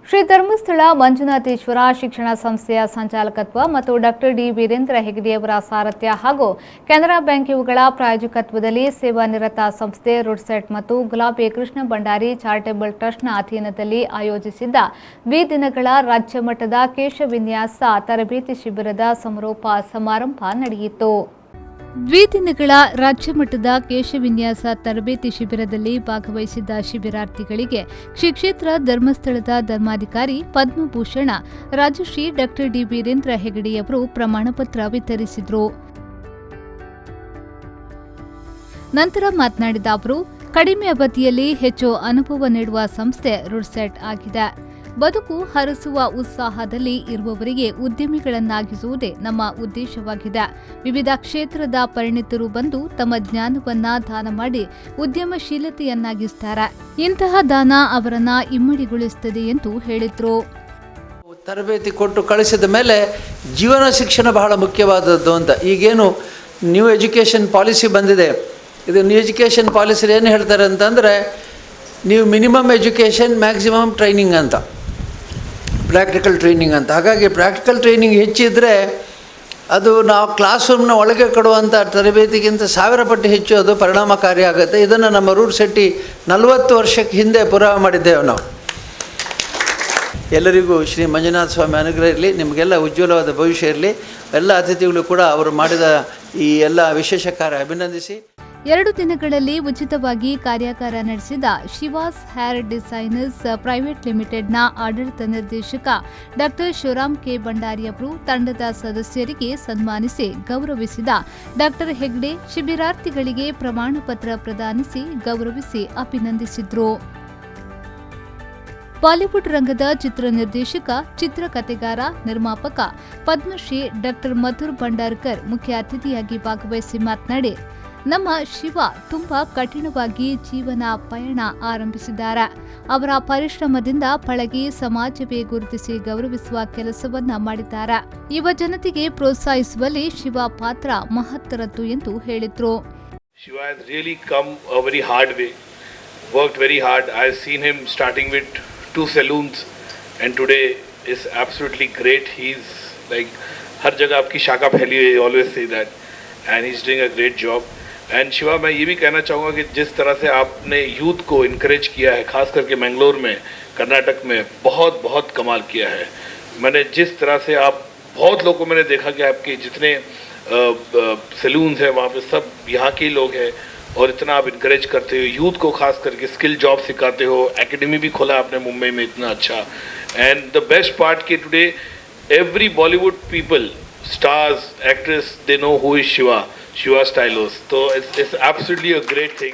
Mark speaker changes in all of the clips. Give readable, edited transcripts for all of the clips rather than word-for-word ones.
Speaker 1: ಶ್ರೀ ಧರ್ಮಸ್ಥಳ ಮಂಜುನಾಥೇಶ್ವರ ಶಿಕ್ಷಣ ಸಂಸ್ಥೆಯ ಸಂಚಾಲಕತ್ವ ಮತ್ತು ಡಾಕ್ಟರ್ ಡಿ ವೀರೇಂದ್ರ ಹೆಗಡೆಯವರ ಸಾರಥ್ಯ ಹಾಗೂ ಕೆನರಾ ಬ್ಯಾಂಕ್ ಇವುಗಳ ಪ್ರಾಯೋಜಕತ್ವದಲ್ಲಿ ಸೇವಾನಿರತ ಸಂಸ್ಥೆ ರುಡ್ಸೆಟ್ ಮತ್ತು ಗುಲಾಬಿ ಕೃಷ್ಣ ಭಂಡಾರಿ ಚಾರಿಟೇಬಲ್ ಟ್ರಸ್ಟ್ನ ಅಧೀನದಲ್ಲಿ ಆಯೋಜಿಸಿದ್ದ 2 ದಿನಗಳ ರಾಜ್ಯ ಮಟ್ಟದ ಕೇಶವಿನ್ಯಾಸ ತರಬೇತಿ ಶಿಬಿರದ ಸಮಾರೋಪ ಸಮಾರಂಭ ನಡೆಯಿತು. 2 ದಿನಗಳ ರಾಜ್ಯ ಮಟ್ಟದ ಕೇಶವಿನ್ಯಾಸ ತರಬೇತಿ ಶಿಬಿರದಲ್ಲಿ ಭಾಗವಹಿಸಿದ್ದ ಶಿಬಿರಾರ್ಥಿಗಳಿಗೆ ಶ್ರೀ ಕ್ಷೇತ್ರ ಧರ್ಮಸ್ಥಳದ ಧರ್ಮಾಧಿಕಾರಿ ಪದ್ಮಭೂಷಣ ರಾಜಶ್ರೀ ಡಾಕ್ಟರ್ ಡಿ ವೀರೇಂದ್ರ ಹೆಗಡೆಯವರು ಪ್ರಮಾಣಪತ್ರ ವಿತರಿಸಿದರು. ನಂತರ ಮಾತನಾಡಿದ ಅವರು, ಕಡಿಮೆ ಅವಧಿಯಲ್ಲಿ ಹೆಚ್ಚು ಅನುಭವ ನೀಡುವ ಸಂಸ್ಥೆ ರುಡ್ಸೆಟ್ ಆಗಿದೆ. ಬದುಕು ಹರಸುವ ಉತ್ಸಾಹದಲ್ಲಿ ಇರುವವರಿಗೆ ಉದ್ಯಮಿಗಳನ್ನಾಗಿಸುವುದೇ ನಮ್ಮ ಉದ್ದೇಶವಾಗಿದೆ. ವಿವಿಧ ಕ್ಷೇತ್ರದ ಪರಿಣಿತರು ಬಂದು ತಮ್ಮ ಜ್ಞಾನವನ್ನ ದಾನ ಮಾಡಿ ಉದ್ಯಮಶೀಲತೆಯನ್ನಾಗಿಸುತ್ತಾರೆ. ಇಂತಹ ದಾನ ಅವರನ್ನ ಇಮ್ಮಡಿಗೊಳಿಸುತ್ತದೆ ಎಂದು ಹೇಳಿದರು.
Speaker 2: ತರಬೇತಿ ಕೊಟ್ಟು ಕಳಿಸಿದ ಮೇಲೆ ಜೀವನ ಶಿಕ್ಷಣ ಬಹಳ ಮುಖ್ಯವಾದದ್ದು ಅಂತ. ಈಗೇನು ನ್ಯೂ ಎಜುಕೇಷನ್ ಪಾಲಿಸಿ ಬಂದಿದೆ, ಇದು ನ್ಯೂ ಎಜುಕೇಷನ್ ಪಾಲಿಸಿ ಏನು ಹೇಳ್ತಾರೆ ಅಂತಂದರೆ, ನೀವು ಮಿನಿಮಮ್ ಎಜುಕೇಷನ್ ಮ್ಯಾಕ್ಸಿಮಮ್ ಟ್ರೈನಿಂಗ್ ಅಂತ, ಪ್ರಾಕ್ಟಿಕಲ್ ಟ್ರೈನಿಂಗ್ ಅಂತ. ಹಾಗಾಗಿ ಪ್ರಾಕ್ಟಿಕಲ್ ಟ್ರೈನಿಂಗ್ ಹೆಚ್ಚಿದ್ರೆ ಅದು ನಾವು ಕ್ಲಾಸ್ ರೂಮ್ನ ಒಳಗೆ ಕೊಡುವಂಥ ತರಬೇತಿಗಿಂತ 1000 ಪಟ್ಟು ಹೆಚ್ಚು ಅದು ಪರಿಣಾಮಕಾರಿ ಆಗುತ್ತೆ. ಇದನ್ನು ನಮ್ಮ ರೂಡ್ಸೆಟ್ಟಿ 40 ವರ್ಷಕ್ಕೆ ಹಿಂದೆ ಪುರಾವೆ ಮಾಡಿದ್ದೇವೆ ನಾವು. ಎಲ್ಲರಿಗೂ ಶ್ರೀ ಮಂಜುನಾಥ ಸ್ವಾಮಿ ಅನುಗ್ರಹ ಇರಲಿ, ನಿಮಗೆಲ್ಲ ಉಜ್ವಲವಾದ ಭವಿಷ್ಯ ಇರಲಿ. ಎಲ್ಲ ಅತಿಥಿಗಳು ಕೂಡ ಅವರು ಮಾಡಿದ ಈ ಎಲ್ಲ ವಿಶೇಷ ಕಾರ್ಯ ಅಭಿನಂದಿಸಿ
Speaker 1: 2 ದಿನಗಳಲ್ಲಿ ಉಚಿತವಾಗಿ ಕಾರ್ಯಾಗಾರ ನಡೆಸಿದ ಶಿವಾಸ್ ಹೇರ್ ಡಿಸೈನರ್ಸ್ ಪ್ರೈವೇಟ್ ಲಿಮಿಟೆಡ್ನ ಆಡಳಿತ ನಿರ್ದೇಶಕ ಡಾಕ್ಟರ್ ಶಿವರಾಮ್ ಕೆ ಭಂಡಾರಿ ಅವರು ತಂಡದ ಸದಸ್ಯರಿಗೆ ಸನ್ಮಾನಿಸಿ ಗೌರವಿಸಿದ ಡಾಕ್ಟರ್ ಹೆಗ್ಡೆ ಶಿಬಿರಾರ್ಥಿಗಳಿಗೆ ಪ್ರಮಾಣ ಪತ್ರ ಪ್ರದಾನಿಸಿ ಗೌರವಿಸಿ ಅಭಿನಂದಿಸಿದರು. ಬಾಲಿವುಡ್ ರಂಗದ ಚಿತ್ರ ನಿರ್ದೇಶಕ, ಚಿತ್ರಕಥೆಗಾರ, ನಿರ್ಮಾಪಕ ಪದ್ಮಶ್ರೀ ಡಾಕ್ಟರ್ ಮಧುರ್ ಭಂಡಾರ್ಕರ್ ಮುಖ್ಯ ಅತಿಥಿಯಾಗಿ ಭಾಗವಹಿಸಿ ಮಾತನಾಡಿ, ನಮ್ಮ ಶಿವ ತುಂಬಾ ಕಠಿಣವಾಗಿ ಜೀವನ ಪಯಣ ಆರಂಭಿಸಿದ್ದಾರೆ. ಅವರ ಪರಿಶ್ರಮದಿಂದ ಪಳಗಿ ಸಮಾಜವೇ ಗುರುತಿಸಿ ಗೌರವಿಸುವ ಕೆಲಸವನ್ನ ಮಾಡಿದ್ದಾರೆ. ಯುವ ಜನತೆಗೆ ಪ್ರೋತ್ಸಾಹಿಸುವಲ್ಲಿ ಶಿವ ಪಾತ್ರ ಮಹತ್ತರದ್ದು ಎಂದು ಹೇಳಿದ್ರು.
Speaker 3: Shiva has really come a very hard way, worked very hard. I have seen him starting with 2 saloons and today is absolutely great. He's like हर जगह आपकी शाखा फैली हुई है, always say that, and he's doing a great job. And Shiva, मैं ये भी कहना चाहूँगा कि जिस तरह से आपने यूथ को इनकरेज किया है, खास करके मैंगलोर में, कर्नाटक में बहुत बहुत कमाल किया है. मैंने जिस तरह से आप बहुत लोगों को मैंने देखा कि आपके जितने सैलून्स हैं वहाँ पे सब यहाँ के लोग हैं और इतना आप इनकरेज करते हो यूथ को, खास करके स्किल जॉब सिखाते हो. एकेडमी भी खोला आपने मुंबई में, इतना अच्छा. एंड द बेस्ट पार्ट कि today every Bollywood people, stars, actress, they know who is Shiva Stylos. So it's absolutely a great thing.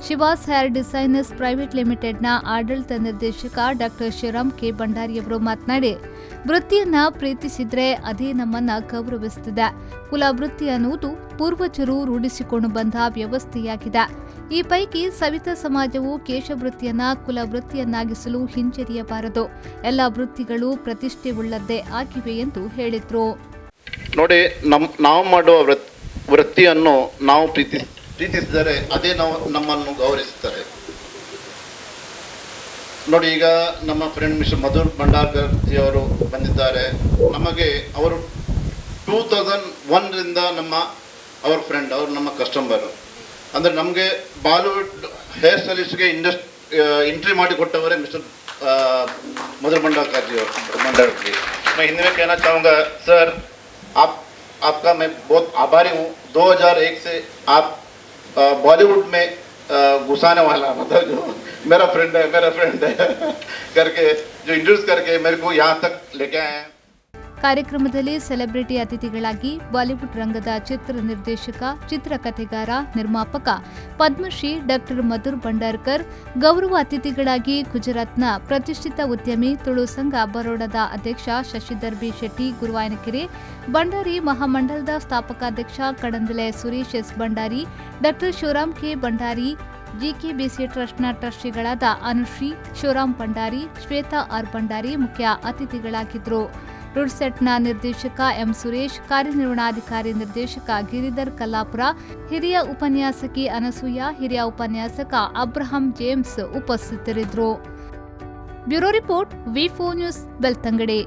Speaker 1: Shivas hair designers private ಲಿಮಿಟೆಡ್ನ ಆಡಳಿತ ನಿರ್ದೇಶಕ ಡಾಕ್ಟರ್ ಶಿವರಾಮ್ ಕೆ ಭಂಡಾರಿಯವರು ಮಾತನಾಡಿ, ವೃತ್ತಿಯನ್ನ ಪ್ರೀತಿಸಿದ್ರೆ ಅದೇ ನಮ್ಮನ್ನ ಗೌರವಿಸುತ್ತದೆ. ಕುಲ ವೃತ್ತಿ ಅನ್ನುವುದು ಪೂರ್ವಜರು ರೂಢಿಸಿಕೊಂಡು ಬಂದ ವ್ಯವಸ್ಥೆಯಾಗಿದೆ. ಈ ಪೈಕಿ ಸವಿತಾ ಸಮಾಜವು ಕೇಶವೃತ್ತಿಯನ್ನ ಕುಲವೃತ್ತಿಯನ್ನಾಗಿಸಲು ಹಿಂಜರಿಯಬಾರದು. ಎಲ್ಲ ವೃತ್ತಿಗಳು ಪ್ರತಿಷ್ಠೆ ಉಳ್ಳದ್ದೇ ಆಗಿವೆ ಎಂದು ಹೇಳಿದ್ರು.
Speaker 4: ನೋಡಿ, ನಾವು ಮಾಡುವ ವೃತ್ತಿಯನ್ನು ನಾವು ಪ್ರೀತಿಸಿದರೆ ಅದೇ ನಮ್ಮನ್ನು ಗೌರವಿಸುತ್ತಾರೆ. ನೋಡಿ, ಈಗ ನಮ್ಮ friend mister Madhur Bhandarkar G ಅವರು ಬಂದಿದ್ದಾರೆ. ನಮಗೆ ಅವರು 2001ರಿಂದ ಅವರ ಫ್ರೆಂಡ್, ಅವರು ನಮ್ಮ ಕಸ್ಟಮರ್. ಅಂದರೆ ನಮಗೆ ಬಾಲಿವುಡ್ ಹೇರ್ ಸ್ಟೈಲಿಸ್ಟ್ಗೆ ಎಂಟ್ರಿ ಮಾಡಿಕೊಟ್ಟವರೇ ಮಿಸ್ಟರ್ मधुर भंडारकर जी की मैं हिंदी में कहना चाहूँगा, सर आपका मैं बहुत आभारी हूँ. 2001 से आप बॉलीवुड में घुसाने वाला, मतलब जो मेरा फ्रेंड है करके जो इंट्रोड्यूस करके मेरे को यहाँ तक लेके आए हैं.
Speaker 1: ಕಾರ್ಯಕ್ರಮದಲ್ಲಿ ಸೆಲೆಬ್ರಿಟಿ ಅತಿಥಿಗಳಾಗಿ ಬಾಲಿವುಡ್ ರಂಗದ ಚಿತ್ರ ನಿರ್ದೇಶಕ, ಚಿತ್ರಕಥೆಗಾರ, ನಿರ್ಮಾಪಕ ಪದ್ಮಶ್ರೀ ಡಾಕ್ಟರ್ ಮಧುರ್ ಭಂಡಾರ್ಕರ್, ಗೌರವ ಅತಿಥಿಗಳಾಗಿ ಗುಜರಾತ್ನ ಪ್ರತಿಷ್ಠಿತ ಉದ್ಯಮಿ, ತುಳು ಸಂಘ ಬರೋಡಾದ ಅಧ್ಯಕ್ಷ ಶಶಿಧರ್ ಬಿ ಶೆಟ್ಟಿ ಗುರುವಾಯನಕೆರೆ, ಭಂಡಾರಿ ಮಹಾಮಂಡಲದ ಸ್ಥಾಪಕಾಧ್ಯಕ್ಷ Kadandale Suresh S Bhandari, doctor Shivaram K Bhandari, GKBC ಟ್ರಸ್ಟ್ನ ಟ್ರಸ್ಟಿಗಳಾದ ಅನುಶ್ರೀ, ಶಿವರಾಮ್ ಭಂಡಾರಿ, ಶ್ವೇತಾ ಆರ್ ಭಂಡಾರಿ ಮುಖ್ಯ ಅತಿಥಿಗಳಾಗಿದ್ದರು. ರುಡ್ಸೆಟ್ನ ನಿರ್ದೇಶಕ ಎಂ ಸುರೇಶ್, ಕಾರ್ಯನಿರ್ವಹಣಾಧಿಕಾರಿ ನಿರ್ದೇಶಕ ಗಿರಿಧರ್ ಕಲ್ಲಾಪುರ, ಹಿರಿಯ ಉಪನ್ಯಾಸಕಿ ಅನಸೂಯ, ಹಿರಿಯ ಉಪನ್ಯಾಸಕ ಅಬ್ರಹಾಂ ಜೇಮ್ಸ್ ಉಪಸ್ಥಿತರಿದ್ದರು. ಬ್ಯೂರೋ ರಿಪೋರ್ಟ್ ವಿ4 ನ್ಯೂಸ್ ಬೆಳ್ತಂಗಡಿ.